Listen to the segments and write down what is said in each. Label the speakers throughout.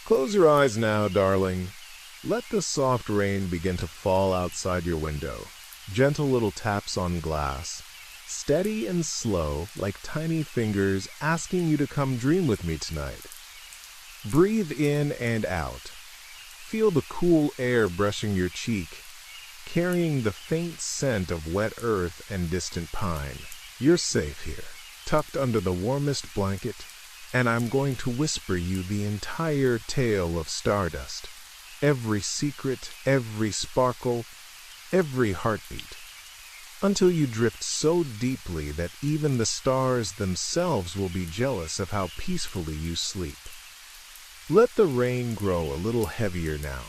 Speaker 1: Close your eyes now, darling. Let the soft rain begin to fall outside your window. Gentle little taps on glass. Steady and slow, like tiny fingers asking you to come dream with me tonight. Breathe in and out. Feel the cool air brushing your cheek, carrying the faint scent of wet earth and distant pine. You're safe here, tucked under the warmest blanket, and I'm going to whisper you the entire tale of Stardust. Every secret, every sparkle, every heartbeat, until you drift so deeply that even the stars themselves will be jealous of how peacefully you sleep. Let the rain grow a little heavier now,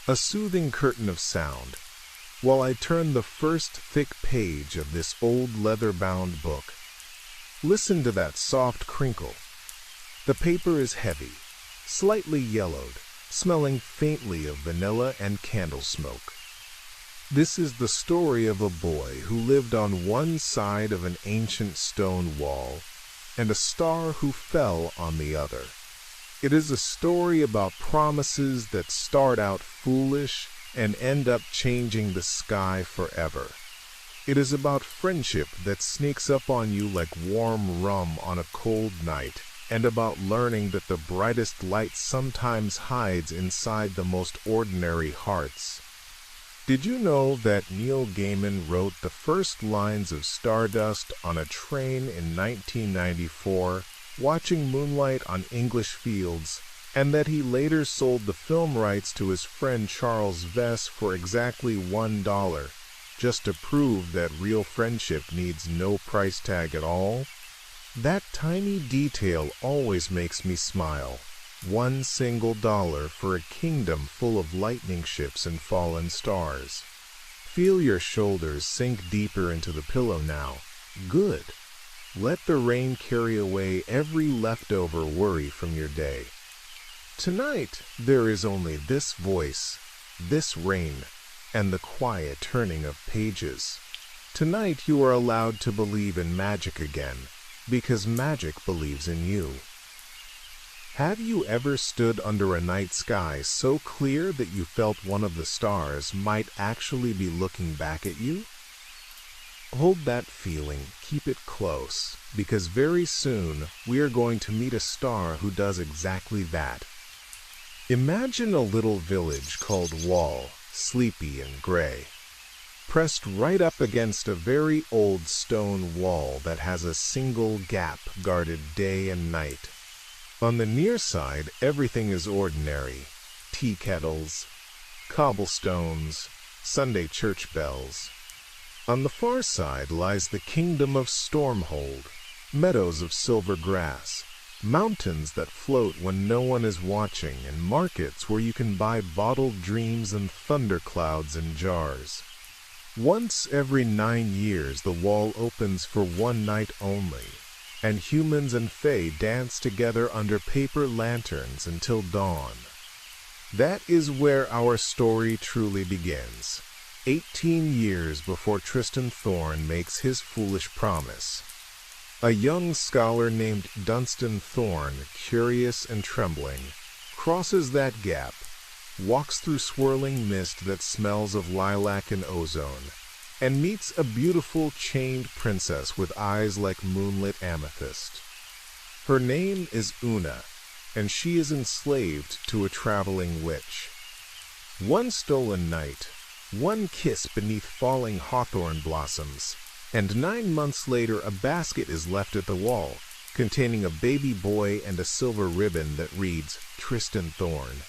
Speaker 1: a soothing curtain of sound, while I turn the first thick page of this old leather-bound book. Listen to that soft crinkle. The paper is heavy, slightly yellowed, smelling faintly of vanilla and candle smoke. This is the story of a boy who lived on one side of an ancient stone wall, and a star who fell on the other. It is a story about promises that start out foolish and end up changing the sky forever. It is about friendship that sneaks up on you like warm rum on a cold night, and about learning that the brightest light sometimes hides inside the most ordinary hearts. Did you know that Neil Gaiman wrote the first lines of Stardust on a train in 1994, watching moonlight on English fields, and that he later sold the film rights to his friend Charles Vess for exactly $1, just to prove that real friendship needs no price tag at all? That tiny detail always makes me smile. $1 single for a kingdom full of lightning ships and fallen stars. Feel your shoulders sink deeper into the pillow now. Good. Let the rain carry away every leftover worry from your day. Tonight, there is only this voice, this rain, and the quiet turning of pages. Tonight you are allowed to believe in magic again, because magic believes in you. Have you ever stood under a night sky so clear that you felt one of the stars might actually be looking back at you? Hold that feeling, keep it close, because very soon we are going to meet a star who does exactly that. Imagine a little village called Wall, sleepy and gray, pressed right up against a very old stone wall that has a single gap guarded day and night. On the near side, everything is ordinary: tea kettles, cobblestones, Sunday church bells. On the far side lies the kingdom of Stormhold, meadows of silver grass, mountains that float when no one is watching, and markets where you can buy bottled dreams and thunderclouds in jars. Once every 9 years the wall opens for one night only, and humans and fae dance together under paper lanterns until dawn. That is where our story truly begins. 18 years before Tristan Thorn makes his foolish promise. A young scholar named Dunstan Thorn, curious and trembling, crosses that gap, walks through swirling mist that smells of lilac and ozone, and meets a beautiful chained princess with eyes like moonlit amethyst. Her name is Una, and she is enslaved to a traveling witch. One stolen night, one kiss beneath falling hawthorn blossoms, and 9 months later a basket is left at the wall, containing a baby boy and a silver ribbon that reads Tristan Thorn.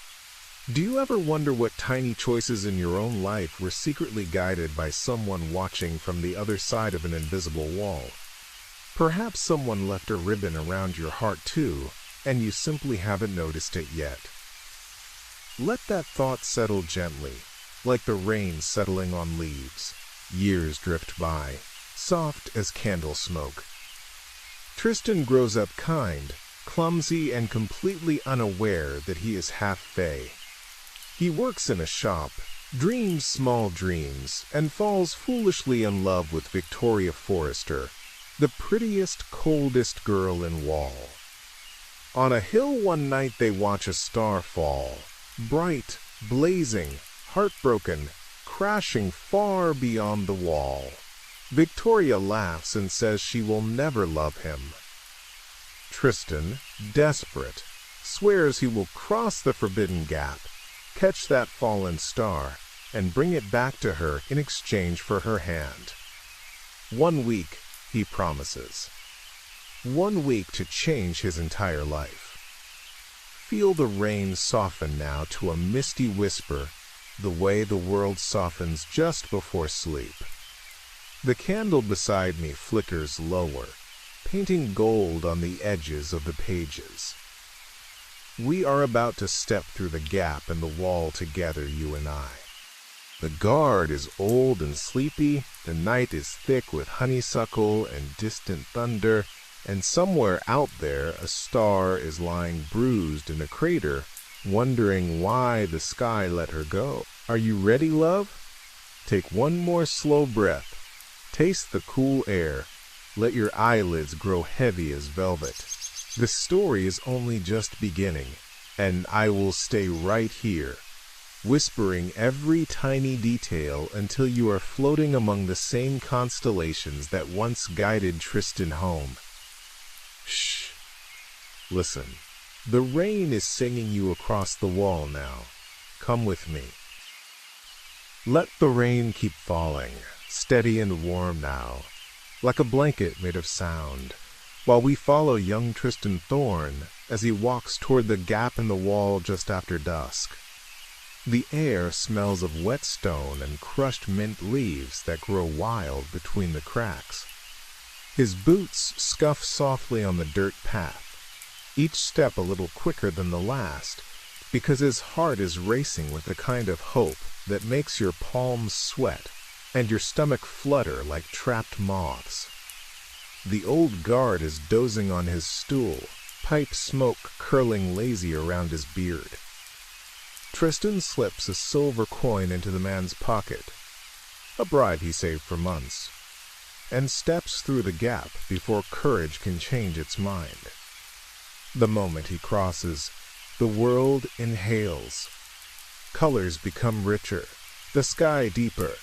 Speaker 1: Do you ever wonder what tiny choices in your own life were secretly guided by someone watching from the other side of an invisible wall? Perhaps someone left a ribbon around your heart too, and you simply haven't noticed it yet. Let that thought settle gently, like the rain settling on leaves. Years drift by, soft as candle smoke. Tristan grows up kind, clumsy, and completely unaware that he is half fae. He works in a shop, dreams small dreams, and falls foolishly in love with Victoria Forrester, the prettiest, coldest girl in Wall. On a hill one night they watch a star fall, bright, blazing, heartbroken, crashing far beyond the wall. Victoria laughs and says she will never love him. Tristan, desperate, swears he will cross the forbidden gap, catch that fallen star, and bring it back to her in exchange for her hand. 1 week, he promises. 1 week to change his entire life. Feel the rain soften now to a misty whisper, the way the world softens just before sleep. The candle beside me flickers lower, painting gold on the edges of the pages. We are about to step through the gap in the wall together, you and I. The guard is old and sleepy, the night is thick with honeysuckle and distant thunder, and somewhere out there a star is lying bruised in a crater, wondering why the sky let her go. Are you ready, love? Take one more slow breath. Taste the cool air. Let your eyelids grow heavy as velvet. The story is only just beginning, and I will stay right here, whispering every tiny detail until you are floating among the same constellations that once guided Tristan home. Shh. Listen. The rain is singing you across the wall now. Come with me. Let the rain keep falling, steady and warm now, like a blanket made of sound, while we follow young Tristan Thorn as he walks toward the gap in the wall just after dusk. The air smells of wet stone and crushed mint leaves that grow wild between the cracks. His boots scuff softly on the dirt path, each step a little quicker than the last, because his heart is racing with a kind of hope that makes your palms sweat and your stomach flutter like trapped moths. The old guard is dozing on his stool, pipe smoke curling lazy around his beard. Tristan slips a silver coin into the man's pocket, a bribe he saved for months, and steps through the gap before courage can change its mind. The moment he crosses, the world inhales. Colors become richer, the sky deeper,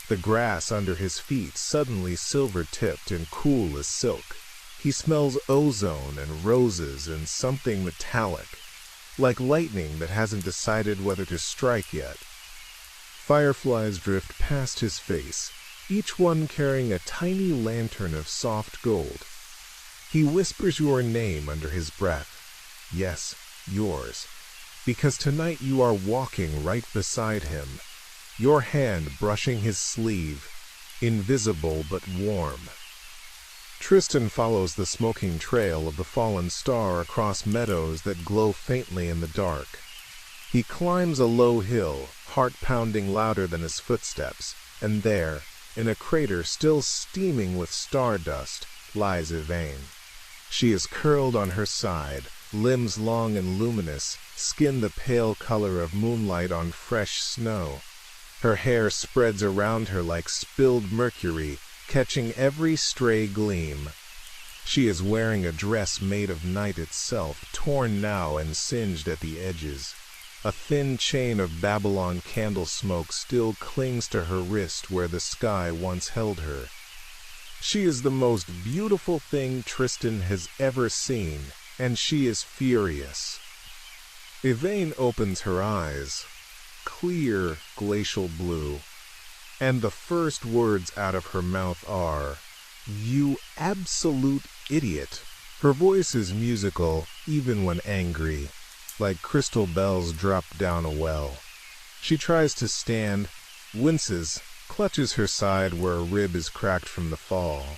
Speaker 1: the grass under his feet suddenly silver-tipped and cool as silk. He smells ozone and roses and something metallic, like lightning that hasn't decided whether to strike yet. Fireflies drift past his face, each one carrying a tiny lantern of soft gold. He whispers your name under his breath. Yes, yours, because tonight you are walking right beside him, your hand brushing his sleeve, invisible but warm. Tristan follows the smoking trail of the fallen star across meadows that glow faintly in the dark. He climbs a low hill, heart pounding louder than his footsteps, and there, in a crater still steaming with stardust, lies Yvaine. She is curled on her side, limbs long and luminous, skin the pale color of moonlight on fresh snow. Her hair spreads around her like spilled mercury, catching every stray gleam. She is wearing a dress made of night itself, torn now and singed at the edges. A thin chain of Babylon candle smoke still clings to her wrist where the sky once held her. She is the most beautiful thing Tristan has ever seen, and she is furious. Yvaine opens her eyes, clear glacial blue, and the first words out of her mouth are, "You absolute idiot." Her voice is musical, even when angry, like crystal bells dropped down a well. She tries to stand, winces, clutches her side where a rib is cracked from the fall.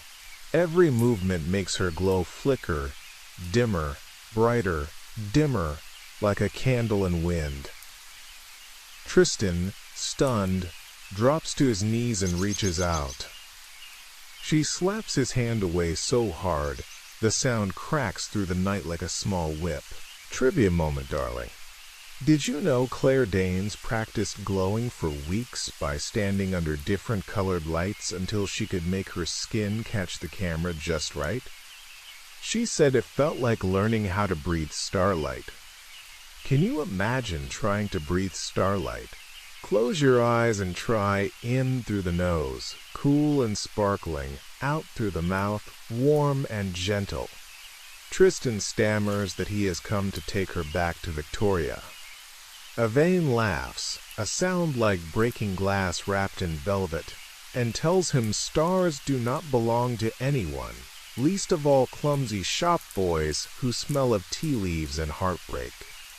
Speaker 1: Every movement makes her glow flicker, dimmer, brighter, dimmer, like a candle in wind. Tristan, stunned, drops to his knees and reaches out. She slaps his hand away so hard, the sound cracks through the night like a small whip. Trivia moment, darling. Did you know Claire Danes practiced glowing for weeks by standing under different colored lights until she could make her skin catch the camera just right? She said it felt like learning how to breathe starlight. Can you imagine trying to breathe starlight? Close your eyes and try in through the nose, cool and sparkling, out through the mouth, warm and gentle. Tristan stammers that he has come to take her back to Victoria. Yvaine laughs, a sound like breaking glass wrapped in velvet, and tells him stars do not belong to anyone, least of all clumsy shop boys who smell of tea leaves and heartbreak.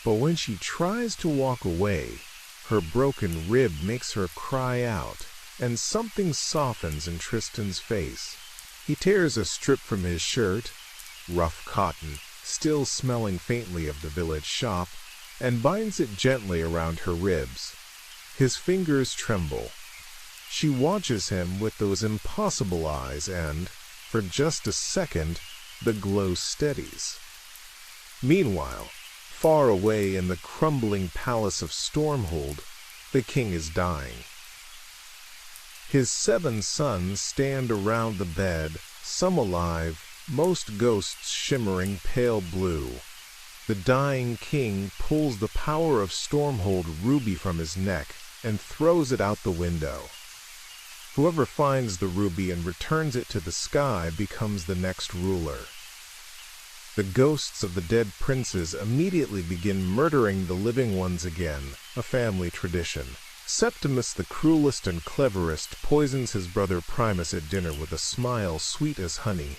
Speaker 1: But when she tries to walk away, her broken rib makes her cry out, and something softens in Tristan's face. He tears a strip from his shirt, rough cotton, still smelling faintly of the village shop, and binds it gently around her ribs. His fingers tremble. She watches him with those impossible eyes and, for just a second, the glow steadies. Meanwhile, far away in the crumbling palace of Stormhold, the king is dying. His 7 sons stand around the bed, some alive, most ghosts shimmering pale blue. The dying king pulls the power of Stormhold ruby from his neck and throws it out the window. Whoever finds the ruby and returns it to the sky becomes the next ruler. The ghosts of the dead princes immediately begin murdering the living ones again, a family tradition. Septimus, the cruelest and cleverest, poisons his brother Primus at dinner with a smile sweet as honey.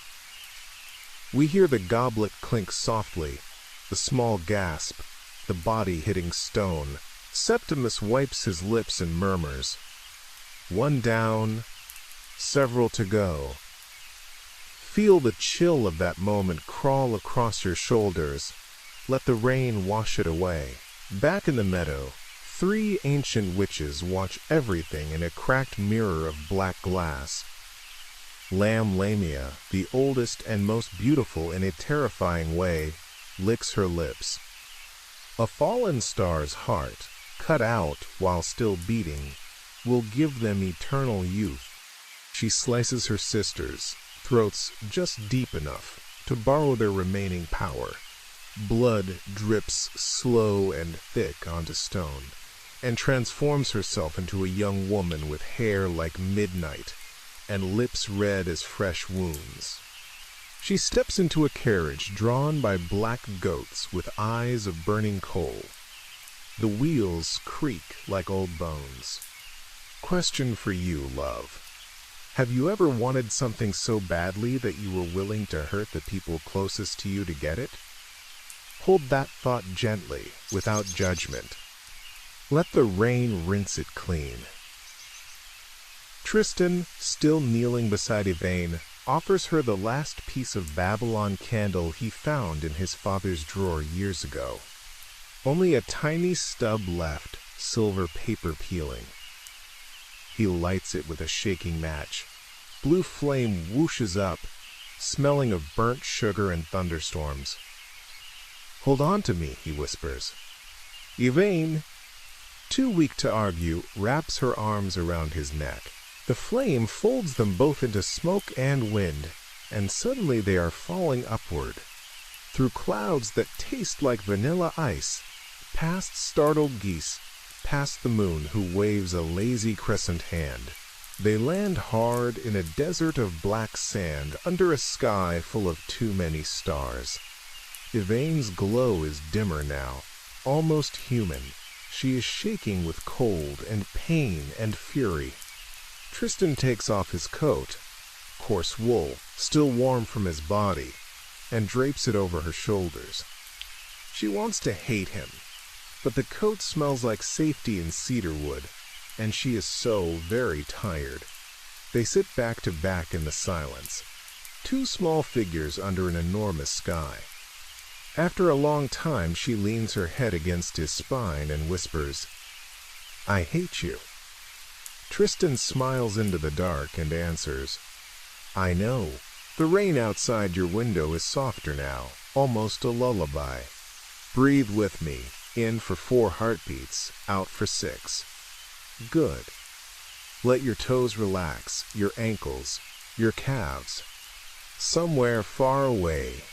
Speaker 1: We hear the goblet clink softly, the small gasp, the body hitting stone. Septimus wipes his lips and murmurs, "One down, several to go." Feel the chill of that moment crawl across your shoulders. Let the rain wash it away. Back in the meadow, 3 ancient witches watch everything in a cracked mirror of black glass. Lamia, the oldest and most beautiful in a terrifying way, licks her lips. A fallen star's heart, cut out while still beating, will give them eternal youth. She slices her sisters' throats just deep enough to borrow their remaining power. Blood drips slow and thick onto stone, and transforms herself into a young woman with hair like midnight and lips red as fresh wounds. She steps into a carriage drawn by black goats with eyes of burning coal. The wheels creak like old bones. Question for you, love. Have you ever wanted something so badly that you were willing to hurt the people closest to you to get it? Hold that thought gently, without judgment. Let the rain rinse it clean. Tristan, still kneeling beside Yvaine, offers her the last piece of Babylon candle he found in his father's drawer years ago. Only a tiny stub left, silver paper peeling. He lights it with a shaking match. Blue flame whooshes up, smelling of burnt sugar and thunderstorms. "Hold on to me," he whispers. Yvaine, too weak to argue, wraps her arms around his neck. The flame folds them both into smoke and wind, and suddenly they are falling upward, through clouds that taste like vanilla ice, past startled geese, past the moon who waves a lazy crescent hand. They land hard in a desert of black sand under a sky full of too many stars. Yvaine's glow is dimmer now, almost human. She is shaking with cold and pain and fury. Tristan takes off his coat, coarse wool, still warm from his body, and drapes it over her shoulders. She wants to hate him, but the coat smells like safety and cedar wood, and she is so very tired. They sit back to back in the silence, 2 small figures under an enormous sky. After a long time, she leans her head against his spine and whispers, "I hate you." Tristan smiles into the dark and answers, "I know. The rain outside your window is softer now, almost a lullaby. Breathe with me, in for 4 heartbeats, out for 6. Good. Let your toes relax, your ankles, your calves. Somewhere far away,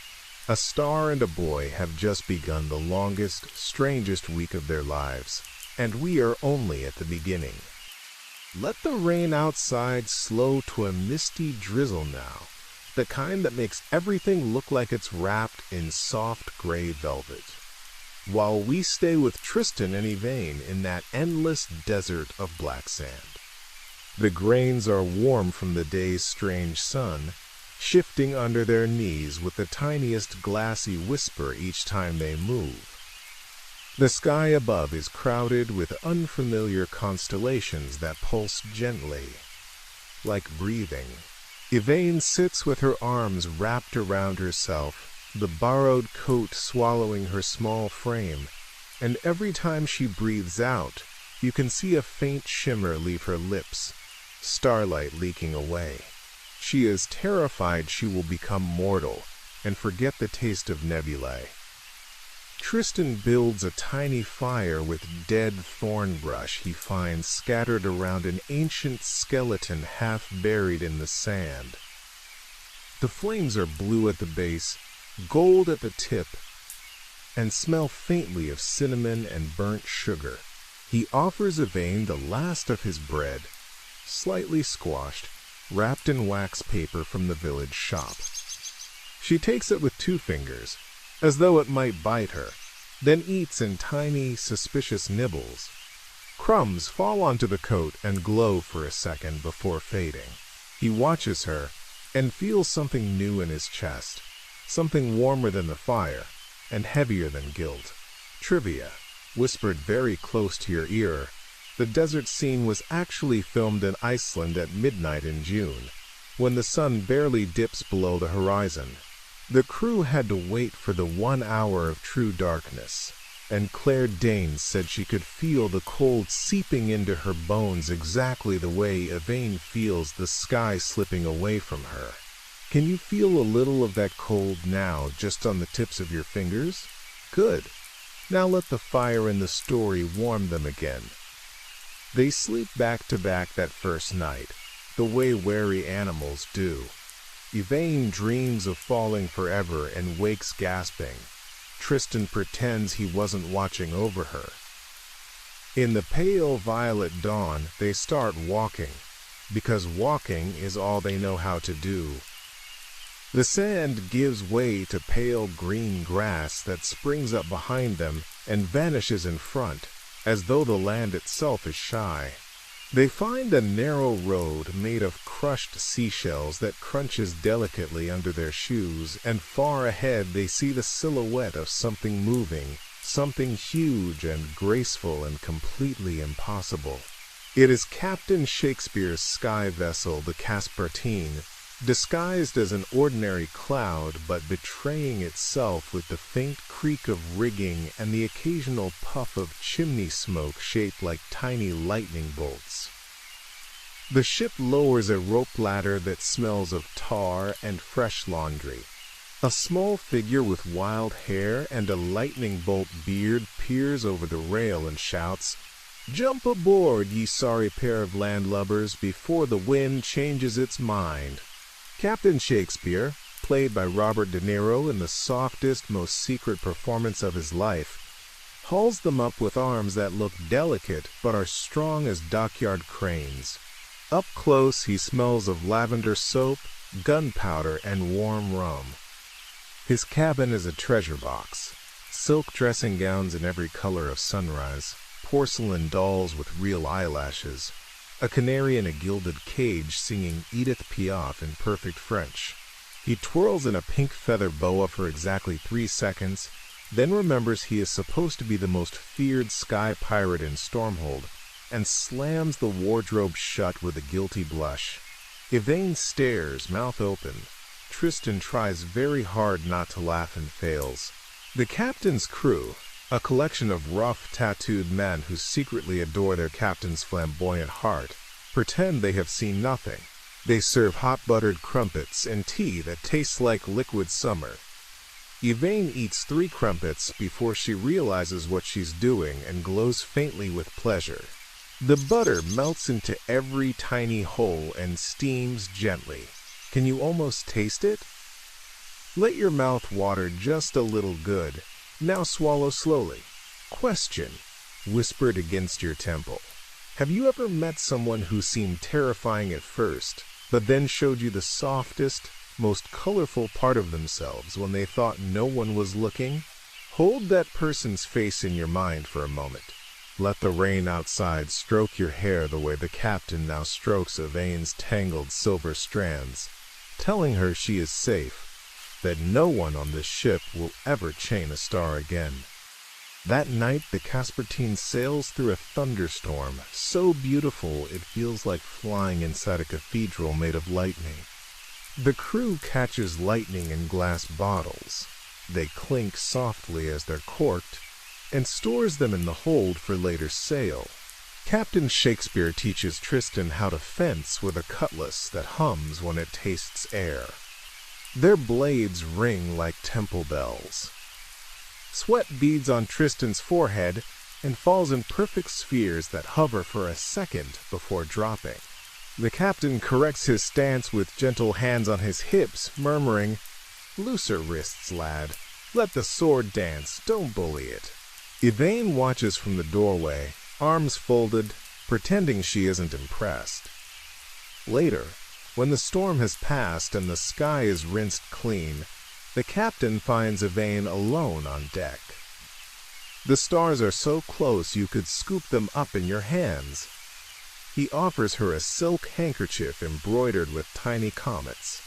Speaker 1: A star and a boy have just begun the longest, strangest week of their lives, and we are only at the beginning. Let the rain outside slow to a misty drizzle now, the kind that makes everything look like it's wrapped in soft gray velvet, while we stay with Tristan and Yvaine in that endless desert of black sand. The grains are warm from the day's strange sun, shifting under their knees with the tiniest glassy whisper each time they move. The sky above is crowded with unfamiliar constellations that pulse gently, like breathing. Yvaine sits with her arms wrapped around herself, the borrowed coat swallowing her small frame, and every time she breathes out, you can see a faint shimmer leave her lips, starlight leaking away. She is terrified she will become mortal and forget the taste of nebulae. Tristan builds a tiny fire with dead thorn brush he finds scattered around an ancient skeleton half buried in the sand. The flames are blue at the base, gold at the tip, and smell faintly of cinnamon and burnt sugar. He offers Yvaine the last of his bread, slightly squashed, wrapped in wax paper from the village shop. She takes it with 2 fingers, as though it might bite her, then eats in tiny, suspicious nibbles. Crumbs fall onto the coat and glow for a second before fading. He watches her and feels something new in his chest, something warmer than the fire and heavier than guilt. Trivia, whispered very close to your ear. The desert scene was actually filmed in Iceland at midnight in June, when the sun barely dips below the horizon. The crew had to wait for the 1 hour of true darkness, and Claire Danes said she could feel the cold seeping into her bones exactly the way Yvaine feels the sky slipping away from her. Can you feel a little of that cold now, just on the tips of your fingers? Good. Now let the fire in the story warm them again. They sleep back to back that first night, the way wary animals do. Yvaine dreams of falling forever and wakes gasping. Tristan pretends he wasn't watching over her. In the pale violet dawn, they start walking, because walking is all they know how to do. The sand gives way to pale green grass that springs up behind them and vanishes in front, as though the land itself is shy. They find a narrow road made of crushed seashells that crunches delicately under their shoes, and far ahead they see the silhouette of something moving, something huge and graceful and completely impossible. It is Captain Shakespeare's sky vessel, the Caspertine, disguised as an ordinary cloud but betraying itself with the faint creak of rigging and the occasional puff of chimney smoke shaped like tiny lightning bolts. The ship lowers a rope ladder that smells of tar and fresh laundry. A small figure with wild hair and a lightning bolt beard peers over the rail and shouts, "Jump aboard, ye sorry pair of landlubbers, before the wind changes its mind." Captain Shakespeare, played by Robert De Niro in the softest, most secret performance of his life, hauls them up with arms that look delicate but are strong as dockyard cranes. Up close he smells of lavender soap, gunpowder, and warm rum. His cabin is a treasure box. Silk dressing gowns in every color of sunrise, porcelain dolls with real eyelashes, a canary in a gilded cage singing Edith Piaf in perfect French. He twirls in a pink feather boa for exactly 3 seconds, then remembers he is supposed to be the most feared sky pirate in Stormhold, and slams the wardrobe shut with a guilty blush. Yvaine stares, mouth open. Tristan tries very hard not to laugh and fails. The captain's crew, a collection of rough, tattooed men who secretly adore their captain's flamboyant heart, pretend they have seen nothing. They serve hot buttered crumpets and tea that tastes like liquid summer. Yvaine eats 3 crumpets before she realizes what she's doing and glows faintly with pleasure. The butter melts into every tiny hole and steams gently. Can you almost taste it? Let your mouth water just a little good. Now swallow slowly. Question, whispered against your temple. Have you ever met someone who seemed terrifying at first, but then showed you the softest, most colorful part of themselves when they thought no one was looking? Hold that person's face in your mind for a moment. Let the rain outside stroke your hair the way the captain now strokes Yvaine's tangled silver strands, telling her she is safe, that no one on this ship will ever chain a star again. That night, the Caspertine sails through a thunderstorm, so beautiful it feels like flying inside a cathedral made of lightning. The crew catches lightning in glass bottles. They clink softly as they're corked, and stores them in the hold for later sale. Captain Shakespeare teaches Tristan how to fence with a cutlass that hums when it tastes air. Their blades ring like temple bells. Sweat beads on Tristan's forehead and falls in perfect spheres that hover for a second before dropping. The captain corrects his stance with gentle hands on his hips, murmuring, "Looser wrists, lad. Let the sword dance, don't bully it." Yvaine watches from the doorway, arms folded, pretending she isn't impressed. Later, when the storm has passed and the sky is rinsed clean, the captain finds Yvaine alone on deck. The stars are so close you could scoop them up in your hands. He offers her a silk handkerchief embroidered with tiny comets.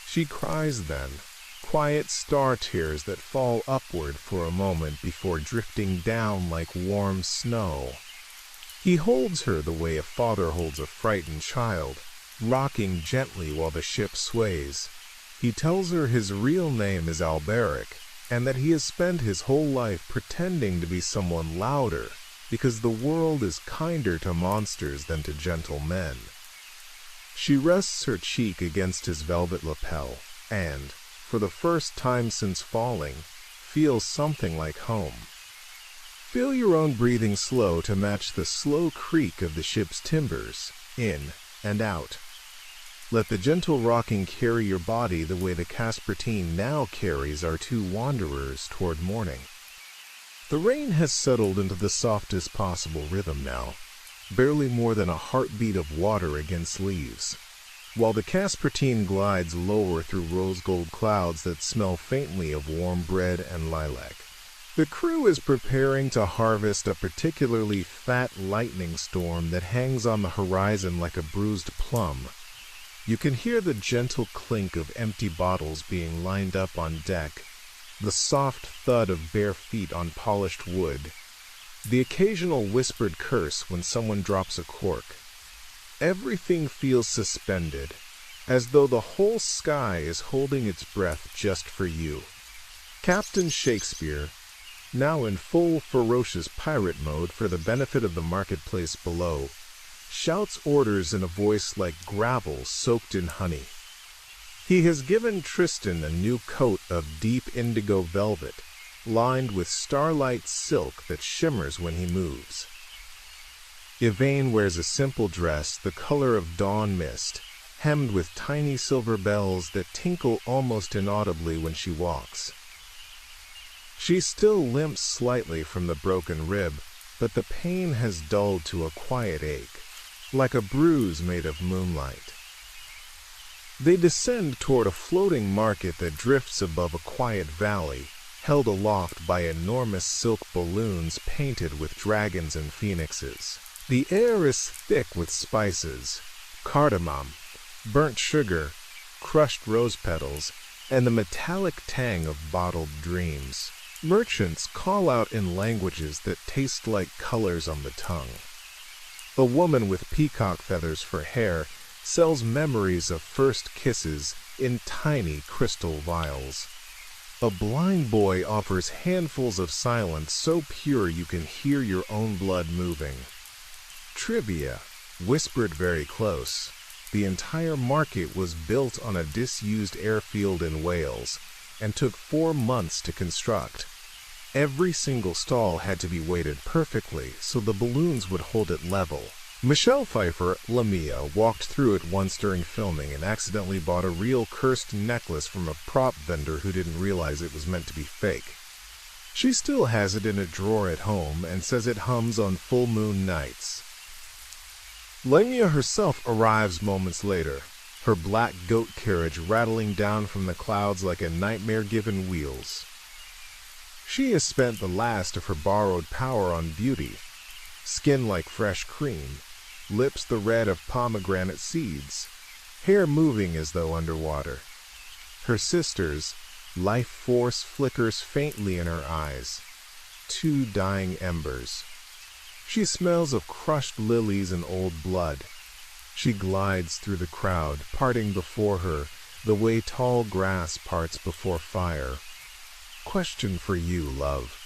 Speaker 1: She cries then, quiet star tears that fall upward for a moment before drifting down like warm snow. He holds her the way a father holds a frightened child, rocking gently while the ship sways. He tells her his real name is Alberic, and that he has spent his whole life pretending to be someone louder, because the world is kinder to monsters than to gentle men. She rests her cheek against his velvet lapel, and, for the first time since falling, feels something like home. Feel your own breathing slow to match the slow creak of the ship's timbers, in and out. Let the gentle rocking carry your body the way the Caspertine now carries our two wanderers toward morning. The rain has settled into the softest possible rhythm now, barely more than a heartbeat of water against leaves, while the Caspertine glides lower through rose-gold clouds that smell faintly of warm bread and lilac. The crew is preparing to harvest a particularly fat lightning storm that hangs on the horizon like a bruised plum. You can hear the gentle clink of empty bottles being lined up on deck, the soft thud of bare feet on polished wood, the occasional whispered curse when someone drops a cork. Everything feels suspended, as though the whole sky is holding its breath just for you. Captain Shakespeare, now in full ferocious pirate mode for the benefit of the marketplace below, shouts orders in a voice like gravel soaked in honey. He has given Tristan a new coat of deep indigo velvet, lined with starlight silk that shimmers when he moves. Yvaine wears a simple dress the color of dawn mist, hemmed with tiny silver bells that tinkle almost inaudibly when she walks. She still limps slightly from the broken rib, but the pain has dulled to a quiet ache, like a bruise made of moonlight. They descend toward a floating market that drifts above a quiet valley, held aloft by enormous silk balloons painted with dragons and phoenixes. The air is thick with spices, cardamom, burnt sugar, crushed rose petals, and the metallic tang of bottled dreams. Merchants call out in languages that taste like colors on the tongue. A woman with peacock feathers for hair sells memories of first kisses in tiny crystal vials. A blind boy offers handfuls of silence so pure you can hear your own blood moving. Trivia, whispered very close. The entire market was built on a disused airfield in Wales and took 4 months to construct. Every single stall had to be weighted perfectly so the balloons would hold it level. Michelle Pfeiffer, Lamia, walked through it once during filming and accidentally bought a real cursed necklace from a prop vendor who didn't realize it was meant to be fake. She still has it in a drawer at home and says it hums on full moon nights. Lamia herself arrives moments later, her black goat carriage rattling down from the clouds like a nightmare given wheels. She has spent the last of her borrowed power on beauty, skin like fresh cream, lips the red of pomegranate seeds, hair moving as though underwater. Her sister's life force flickers faintly in her eyes, two dying embers. She smells of crushed lilies and old blood. She glides through the crowd, parting before her the way tall grass parts before fire. Question for you, love.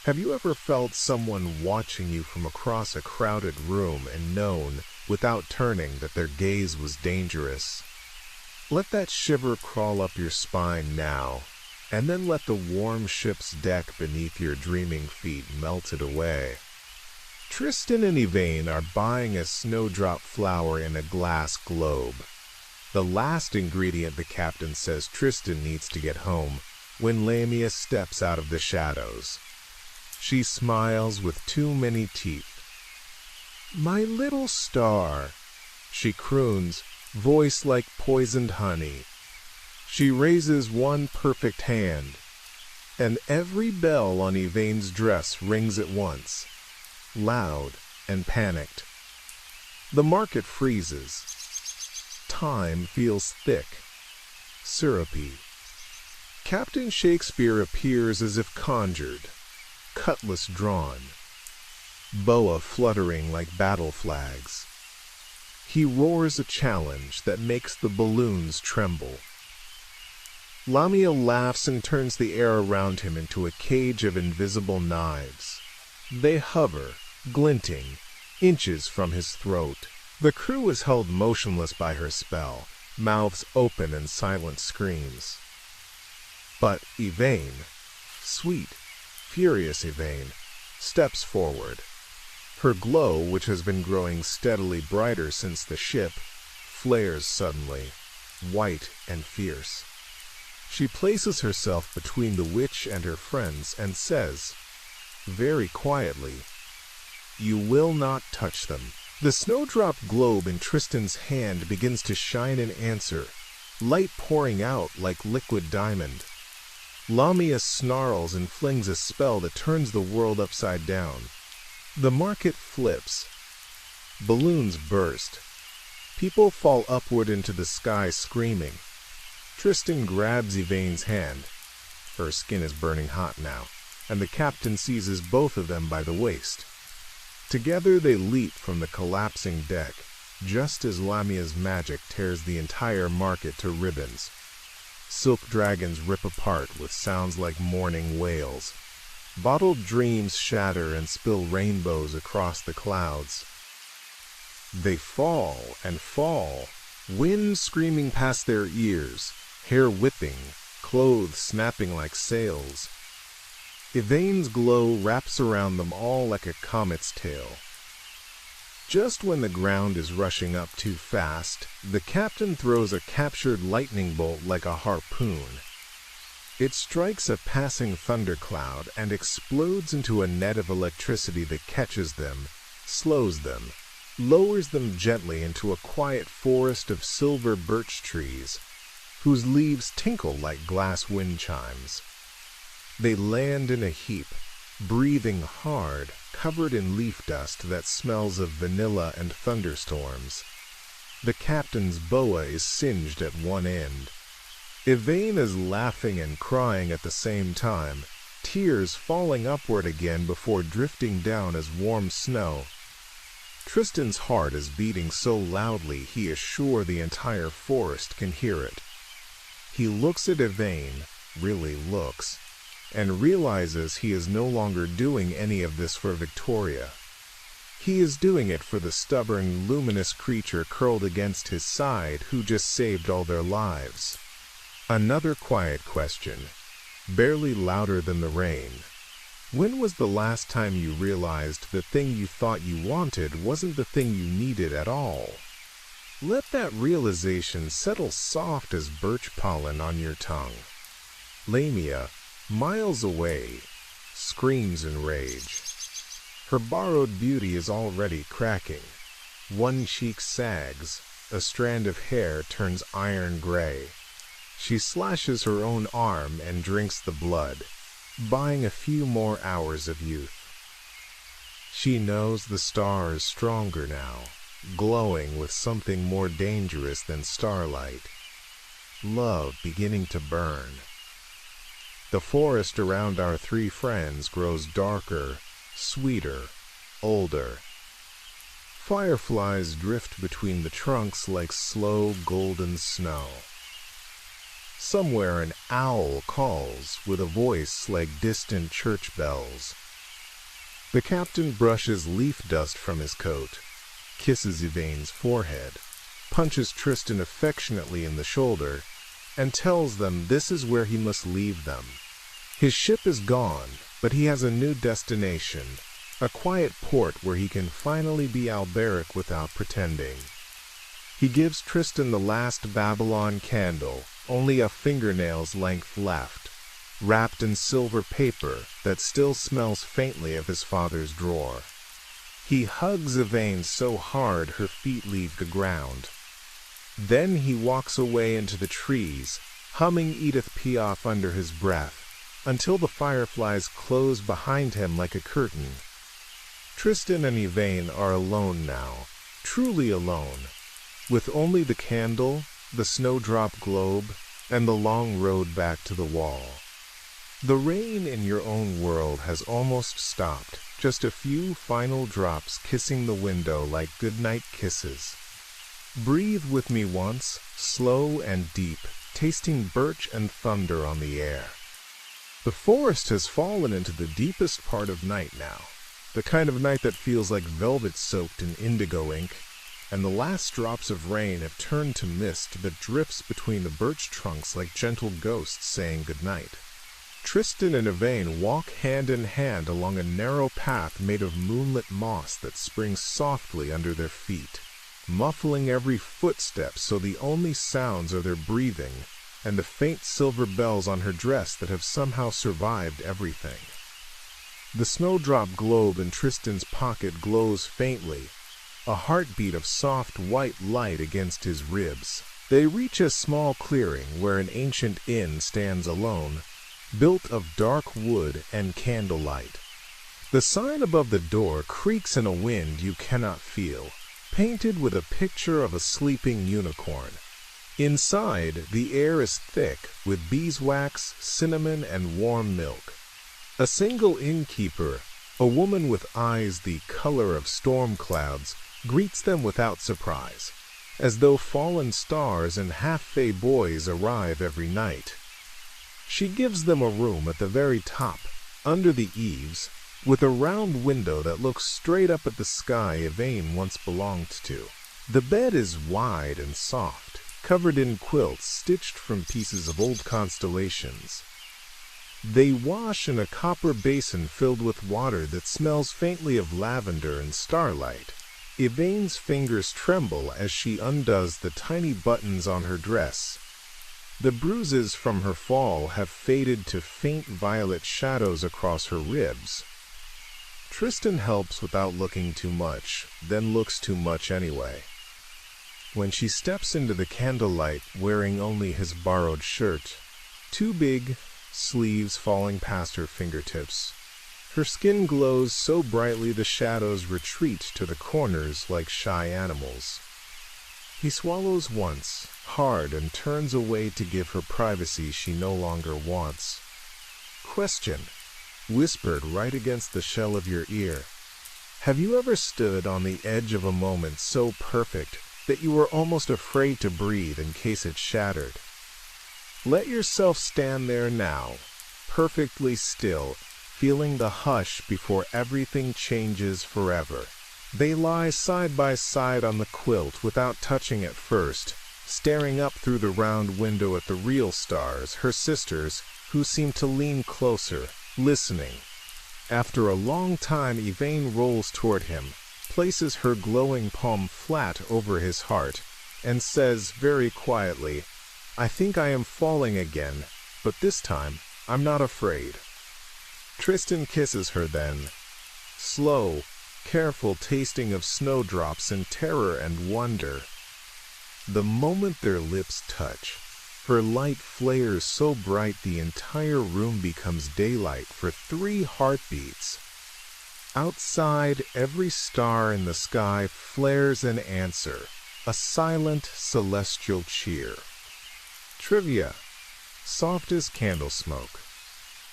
Speaker 1: Have you ever felt someone watching you from across a crowded room and known, without turning, that their gaze was dangerous? Let that shiver crawl up your spine now, and then let the warm ship's deck beneath your dreaming feet melt it away. Tristan and Yvaine are buying a snowdrop flower in a glass globe. The last ingredient the captain says Tristan needs to get home, when Lamia steps out of the shadows. She smiles with too many teeth. "My little star," she croons, voice like poisoned honey. She raises one perfect hand, and every bell on Yvaine's dress rings at once, loud and panicked. The market freezes. Time feels thick, syrupy. Captain Shakespeare appears as if conjured, cutlass drawn, boa fluttering like battle flags. He roars a challenge that makes the balloons tremble. Lamia laughs and turns the air around him into a cage of invisible knives. They hover, glinting, inches from his throat. The crew is held motionless by her spell, mouths open in silent screams. But Yvaine, sweet, furious Yvaine, steps forward. Her glow, which has been growing steadily brighter since the ship, flares suddenly, white and fierce. She places herself between the witch and her friends and says, very quietly, "You will not touch them." The snowdrop globe in Tristan's hand begins to shine in answer, light pouring out like liquid diamond. Lamia snarls and flings a spell that turns the world upside down. The market flips. Balloons burst. People fall upward into the sky screaming. Tristan grabs Yvaine's hand. Her skin is burning hot now, and the captain seizes both of them by the waist. Together they leap from the collapsing deck, just as Lamia's magic tears the entire market to ribbons. Silk dragons rip apart with sounds like mourning wails. Bottled dreams shatter and spill rainbows across the clouds. They fall and fall, wind screaming past their ears, hair whipping, clothes snapping like sails. Yvaine's glow wraps around them all like a comet's tail. Just when the ground is rushing up too fast, the captain throws a captured lightning bolt like a harpoon. It strikes a passing thundercloud and explodes into a net of electricity that catches them, slows them, lowers them gently into a quiet forest of silver birch trees, whose leaves tinkle like glass wind chimes. They land in a heap, breathing hard, covered in leaf dust that smells of vanilla and thunderstorms. The captain's boa is singed at one end. Yvaine is laughing and crying at the same time, tears falling upward again before drifting down as warm snow. Tristan's heart is beating so loudly he is sure the entire forest can hear it. He looks at Yvaine, really looks, and realizes he is no longer doing any of this for Victoria. He is doing it for the stubborn, luminous creature curled against his side who just saved all their lives. Another quiet question, barely louder than the rain. When was the last time you realized the thing you thought you wanted wasn't the thing you needed at all? Let that realization settle soft as birch pollen on your tongue. Lamia, miles away, screams in rage. Her borrowed beauty is already cracking. One cheek sags, a strand of hair turns iron gray. She slashes her own arm and drinks the blood, buying a few more hours of youth. She knows the star is stronger now, glowing with something more dangerous than starlight. Love beginning to burn. The forest around our three friends grows darker, sweeter, older. Fireflies drift between the trunks like slow golden snow. Somewhere an owl calls with a voice like distant church bells. The captain brushes leaf dust from his coat, kisses Yvaine's forehead, punches Tristan affectionately in the shoulder, and tells them this is where he must leave them. His ship is gone, but he has a new destination, a quiet port where he can finally be Alberic without pretending. He gives Tristan the last Babylon candle, only a fingernail's length left, wrapped in silver paper that still smells faintly of his father's drawer. He hugs Yvaine so hard her feet leave the ground. Then he walks away into the trees, humming Edith Piaf under his breath, until the fireflies close behind him like a curtain. Tristan and Yvaine are alone now, truly alone, with only the candle, the snowdrop globe, and the long road back to the wall. The rain in your own world has almost stopped, just a few final drops kissing the window like goodnight kisses. Breathe with me once, slow and deep, tasting birch and thunder on the air. The forest has fallen into the deepest part of night now, the kind of night that feels like velvet soaked in indigo ink, and the last drops of rain have turned to mist that drifts between the birch trunks like gentle ghosts saying goodnight. Tristan and Yvaine walk hand in hand along a narrow path made of moonlit moss that springs softly under their feet, muffling every footstep so the only sounds are their breathing and the faint silver bells on her dress that have somehow survived everything. The snowdrop globe in Tristan's pocket glows faintly, a heartbeat of soft white light against his ribs. They reach a small clearing where an ancient inn stands alone, built of dark wood and candlelight. The sign above the door creaks in a wind you cannot feel, painted with a picture of a sleeping unicorn. Inside, the air is thick with beeswax, cinnamon, and warm milk. A single innkeeper, a woman with eyes the color of storm clouds, greets them without surprise, as though fallen stars and half-fey boys arrive every night. She gives them a room at the very top, under the eaves, with a round window that looks straight up at the sky Yvaine once belonged to. The bed is wide and soft, covered in quilts stitched from pieces of old constellations. They wash in a copper basin filled with water that smells faintly of lavender and starlight. Yvaine's fingers tremble as she undoes the tiny buttons on her dress. The bruises from her fall have faded to faint violet shadows across her ribs. Tristan helps without looking too much, then looks too much anyway. When she steps into the candlelight wearing only his borrowed shirt, too big, sleeves falling past her fingertips, her skin glows so brightly the shadows retreat to the corners like shy animals. He swallows once, hard, and turns away to give her privacy she no longer wants. Question, whispered right against the shell of your ear. Have you ever stood on the edge of a moment so perfect that you were almost afraid to breathe in case it shattered? Let yourself stand there now, perfectly still, feeling the hush before everything changes forever. They lie side by side on the quilt without touching at first, staring up through the round window at the real stars, her sisters, who seem to lean closer, listening. After a long time, Yvaine rolls toward him, places her glowing palm flat over his heart, and says very quietly, "I think I am falling again, but this time I'm not afraid." Tristan kisses her then. Slow, careful tasting of snowdrops in terror and wonder. The moment their lips touch, her light flares so bright the entire room becomes daylight for 3 heartbeats. Outside, every star in the sky flares in answer, a silent celestial cheer. Trivia: soft as candle smoke.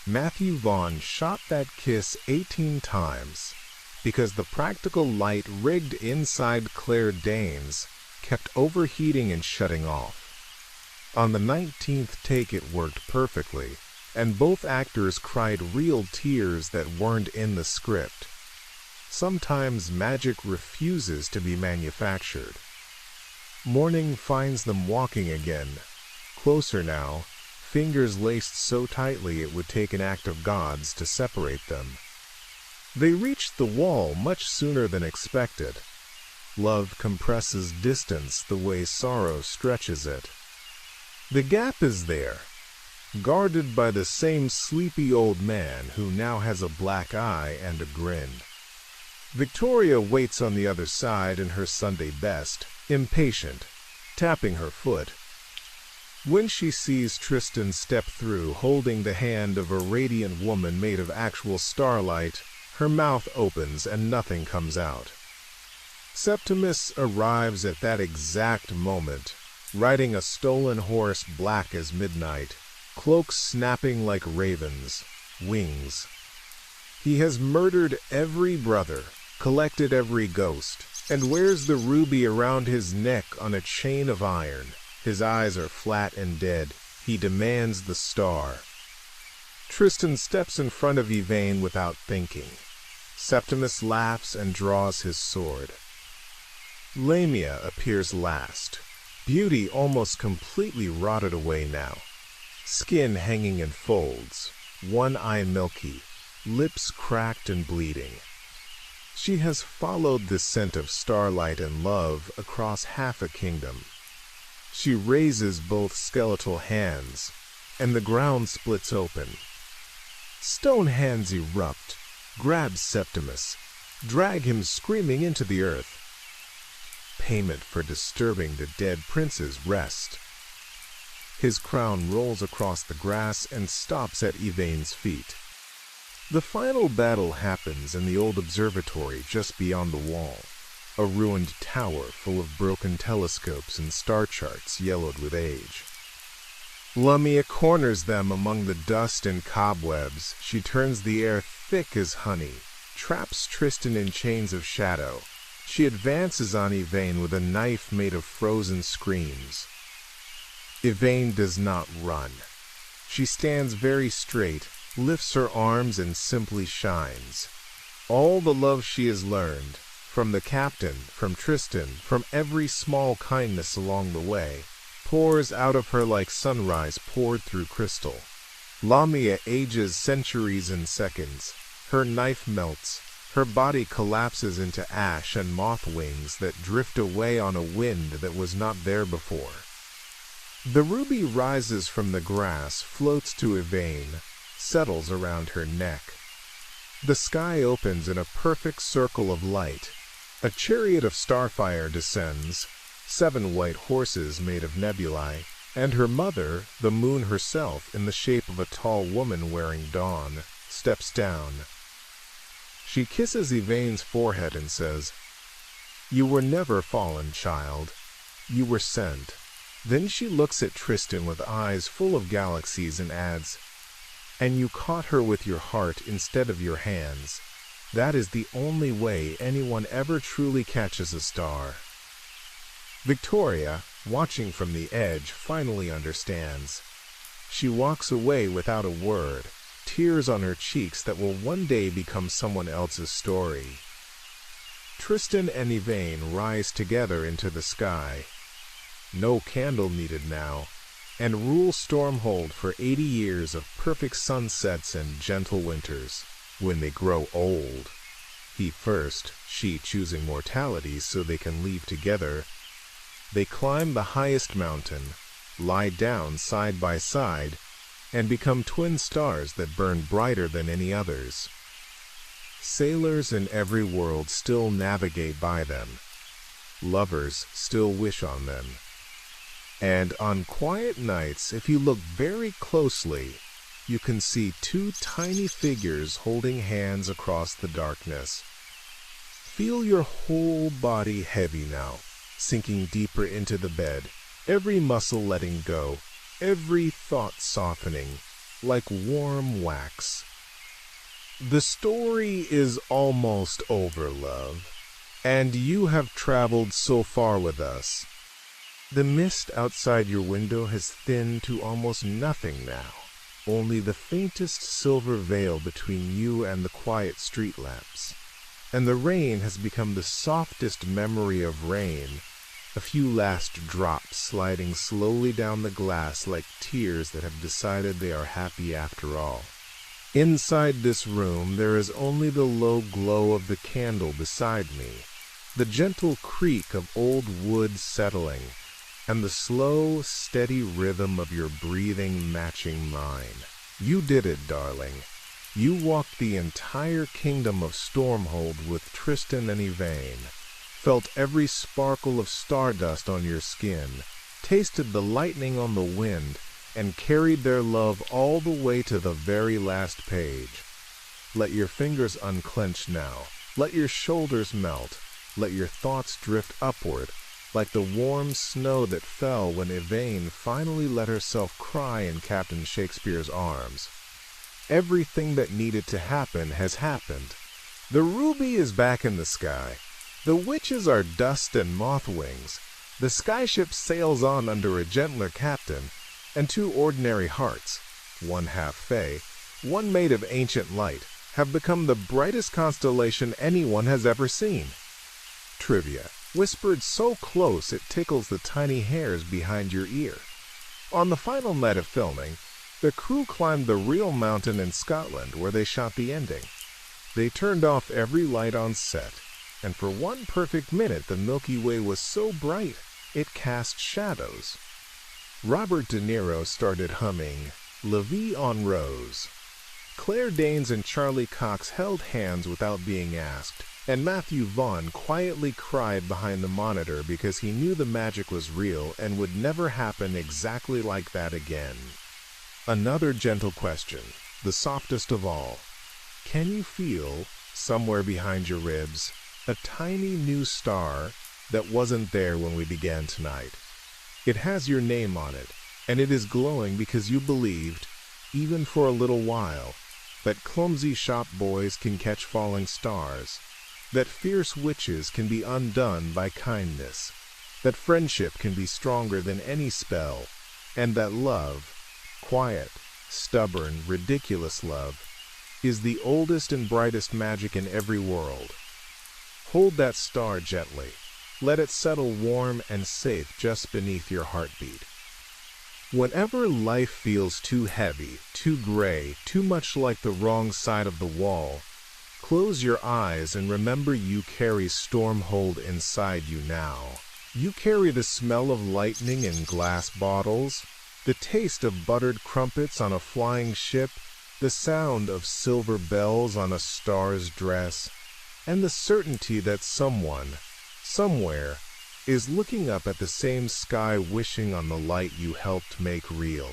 Speaker 1: Matthew Vaughn shot that kiss 18 times because the practical light rigged inside Claire Danes kept overheating and shutting off. On the 19th take it worked perfectly, and both actors cried real tears that weren't in the script. Sometimes magic refuses to be manufactured. Morning finds them walking again, closer now, fingers laced so tightly it would take an act of gods to separate them. They reached the wall much sooner than expected. Love compresses distance the way sorrow stretches it. The gap is there, guarded by the same sleepy old man who now has a black eye and a grin. Victoria waits on the other side in her Sunday best, impatient, tapping her foot. When she sees Tristan step through holding the hand of a radiant woman made of actual starlight, her mouth opens and nothing comes out. Septimus arrives at that exact moment, riding a stolen horse black as midnight, cloaks snapping like ravens, wings. He has murdered every brother, collected every ghost, and wears the ruby around his neck on a chain of iron. His eyes are flat and dead. He demands the star. Tristan steps in front of Yvaine without thinking. Septimus laughs and draws his sword. Lamia appears last. Beauty almost completely rotted away now. Skin hanging in folds, one eye milky, lips cracked and bleeding. She has followed the scent of starlight and love across half a kingdom. She raises both skeletal hands, and the ground splits open. Stone hands erupt, grab Septimus, drag him screaming into the earth. Payment for disturbing the dead prince's rest. His crown rolls across the grass and stops at Yvaine's feet. The final battle happens in the old observatory just beyond the wall, a ruined tower full of broken telescopes and star charts yellowed with age. Lamia corners them among the dust and cobwebs. She turns the air thick as honey, traps Tristan in chains of shadow. She advances on Yvaine with a knife made of frozen screams. Yvaine does not run. She stands very straight, lifts her arms and simply shines. All the love she has learned, from the captain, from Tristan, from every small kindness along the way, pours out of her like sunrise poured through crystal. Lamia ages centuries in seconds. Her knife melts. Her body collapses into ash and moth wings that drift away on a wind that was not there before. The ruby rises from the grass, floats to Yvaine, settles around her neck. The sky opens in a perfect circle of light. A chariot of starfire descends, 7 white horses made of nebulae, and her mother, the moon herself, in the shape of a tall woman wearing dawn, steps down. She kisses Yvaine's forehead and says, "You were never fallen, child. You were sent." Then she looks at Tristan with eyes full of galaxies and adds, "And you caught her with your heart instead of your hands. That is the only way anyone ever truly catches a star." Victoria, watching from the edge, finally understands. She walks away without a word, tears on her cheeks that will one day become someone else's story. Tristan and Yvaine rise together into the sky. No candle needed now, and rule Stormhold for 80 years of perfect sunsets and gentle winters. when they grow old. He first, she choosing mortality so they can leave together. They climb the highest mountain, lie down side by side, and become twin stars that burn brighter than any others. Sailors in every world still navigate by them. Lovers still wish on them. And on quiet nights, if you look very closely, you can see two tiny figures holding hands across the darkness. Feel your whole body heavy now, sinking deeper into the bed, every muscle letting go, every thought softening, like warm wax. The story is almost over, love, and you have traveled so far with us. The mist outside your window has thinned to almost nothing now, only the faintest silver veil between you and the quiet street lamps. And the rain has become the softest memory of rain, a few last drops sliding slowly down the glass like tears that have decided they are happy after all. Inside this room there is only the low glow of the candle beside me, the gentle creak of old wood settling, and the slow, steady rhythm of your breathing matching mine. You did it, darling. You walked the entire kingdom of Stormhold with Tristan and Yvaine, felt every sparkle of stardust on your skin, tasted the lightning on the wind, and carried their love all the way to the very last page. Let your fingers unclench now. Let your shoulders melt. Let your thoughts drift upward, like the warm snow that fell when Yvaine finally let herself cry in Captain Shakespeare's arms. Everything that needed to happen has happened. The ruby is back in the sky. The witches are dust and moth wings. The skyship sails on under a gentler captain, and two ordinary hearts, one half fey, one made of ancient light, have become the brightest constellation anyone has ever seen. Trivia, whispered so close it tickles the tiny hairs behind your ear. On the final night of filming, the crew climbed the real mountain in Scotland where they shot the ending. They turned off every light on set, and for one perfect minute the Milky Way was so bright it cast shadows. Robert De Niro started humming La Vie en Rose. Claire Danes and Charlie Cox held hands without being asked, and Matthew Vaughn quietly cried behind the monitor because he knew the magic was real and would never happen exactly like that again. Another gentle question, the softest of all. Can you feel, somewhere behind your ribs, a tiny new star that wasn't there when we began tonight? It has your name on it, and it is glowing because you believed, even for a little while, that clumsy shop boys can catch falling stars, that fierce witches can be undone by kindness, that friendship can be stronger than any spell, and that love, quiet, stubborn, ridiculous love, is the oldest and brightest magic in every world. Hold that star gently. Let it settle warm and safe just beneath your heartbeat. Whenever life feels too heavy, too gray, too much like the wrong side of the wall, close your eyes and remember you carry Stormhold inside you now. You carry the smell of lightning in glass bottles, the taste of buttered crumpets on a flying ship, the sound of silver bells on a star's dress, and the certainty that someone, somewhere, is looking up at the same sky wishing on the light you helped make real.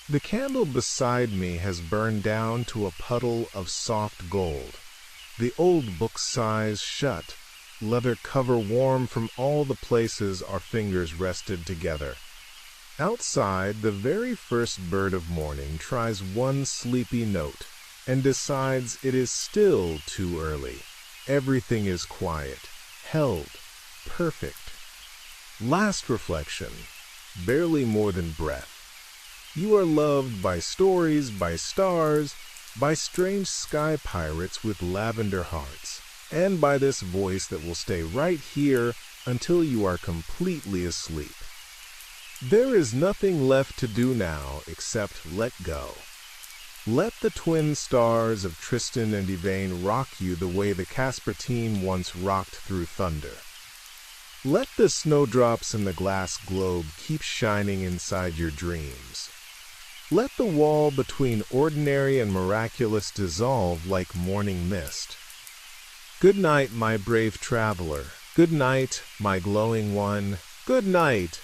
Speaker 1: The candle beside me has burned down to a puddle of soft gold. The old book's size shut, leather cover warm from all the places our fingers rested together. Outside, the very first bird of morning tries one sleepy note and decides it is still too early. Everything is quiet, held, perfect. Last reflection, barely more than breath. You are loved by stories, by stars, by strange sky pirates with lavender hearts, and by this voice that will stay right here until you are completely asleep. There is nothing left to do now except let go. Let the twin stars of Tristan and Yvaine rock you the way the Casper team once rocked through thunder. Let the snowdrops in the glass globe keep shining inside your dreams. Let the wall between ordinary and miraculous dissolve like morning mist. Good night, my brave traveler. Good night, my glowing one. Good night.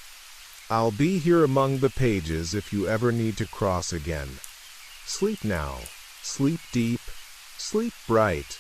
Speaker 1: I'll be here among the pages if you ever need to cross again. Sleep now. Sleep deep. Sleep bright.